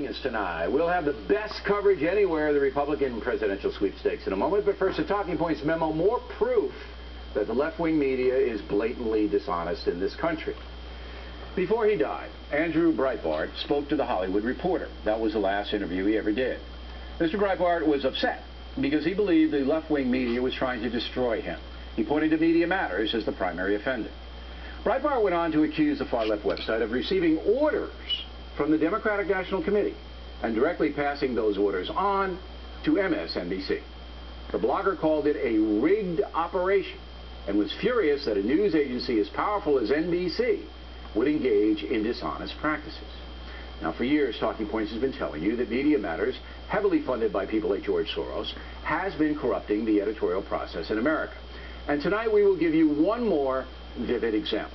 Us tonight. We'll have the best coverage anywhere of the Republican presidential sweepstakes in a moment, but first, a Talking Points memo, more proof that the left-wing media is blatantly dishonest in this country. Before he died, Andrew Breitbart spoke to The Hollywood Reporter. That was the last interview he ever did. Mr. Breitbart was upset because he believed the left-wing media was trying to destroy him. He pointed to Media Matters as the primary offender. Breitbart went on to accuse the far-left website of receiving orders from the Democratic National Committee and directly passing those orders on to MSNBC. The blogger called it a rigged operation and was furious that a news agency as powerful as NBC would engage in dishonest practices. Now, for years, Talking Points has been telling you that Media Matters, heavily funded by people like George Soros, has been corrupting the editorial process in America. And tonight we will give you one more vivid example.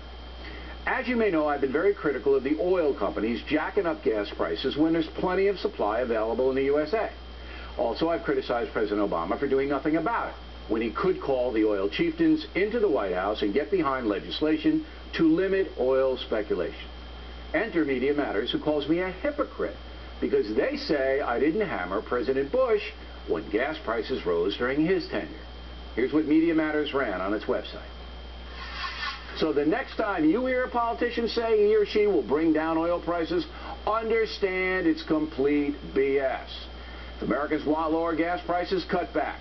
As you may know, I've been very critical of the oil companies jacking up gas prices when there's plenty of supply available in the USA. Also, I've criticized President Obama for doing nothing about it when he could call the oil chieftains into the White House and get behind legislation to limit oil speculation. Enter Media Matters, who calls me a hypocrite because they say I didn't hammer President Bush when gas prices rose during his tenure. Here's what Media Matters ran on its website. So the next time you hear a politician say he or she will bring down oil prices, understand it's complete BS. If Americans want lower gas prices, cut back.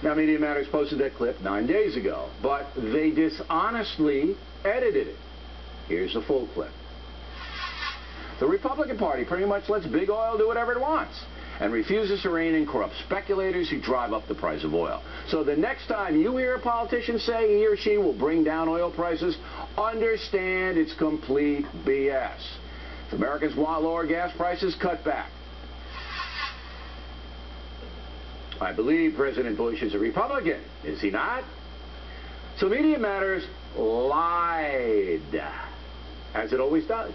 Now, Media Matters posted that clip 9 days ago, but they dishonestly edited it. Here's the full clip. The Republican Party pretty much lets big oil do whatever it wants and refuses to rein in corrupt speculators who drive up the price of oil. So the next time you hear a politician say he or she will bring down oil prices, understand it's complete BS. If Americans want lower gas prices, cut back. I believe President Bush is a Republican, is he not? So Media Matters lied, as it always does.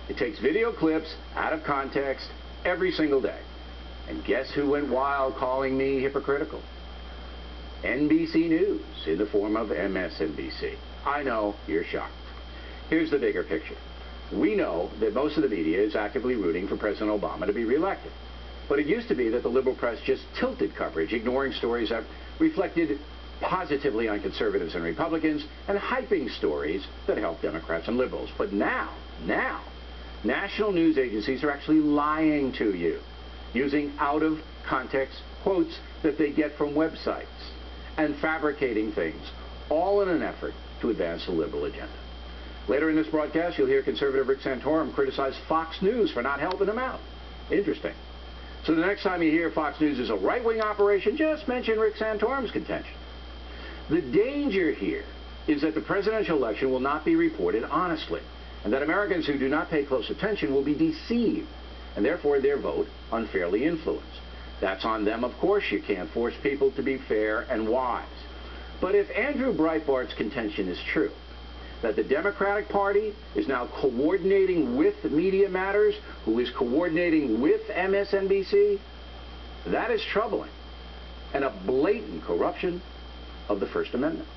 It takes video clips out of context every single day. And guess who went wild calling me hypocritical? NBC News, in the form of MSNBC. I know, you're shocked. Here's the bigger picture. We know that most of the media is actively rooting for President Obama to be reelected. But it used to be that the liberal press just tilted coverage, ignoring stories that reflected positively on conservatives and Republicans, and hyping stories that help Democrats and liberals. But now, national news agencies are actually lying to you, using out-of-context quotes that they get from websites, and fabricating things, all in an effort to advance the liberal agenda. Later in this broadcast, you'll hear conservative Rick Santorum criticize Fox News for not helping him out. Interesting. So the next time you hear Fox News is a right-wing operation, just mention Rick Santorum's contention. The danger here is that the presidential election will not be reported honestly, and that Americans who do not pay close attention will be deceived, and therefore their vote unfairly influenced. That's on them, of course. You can't force people to be fair and wise. But if Andrew Breitbart's contention is true, that the Democratic Party is now coordinating with Media Matters, who is coordinating with MSNBC, that is troubling and a blatant corruption of the First Amendment.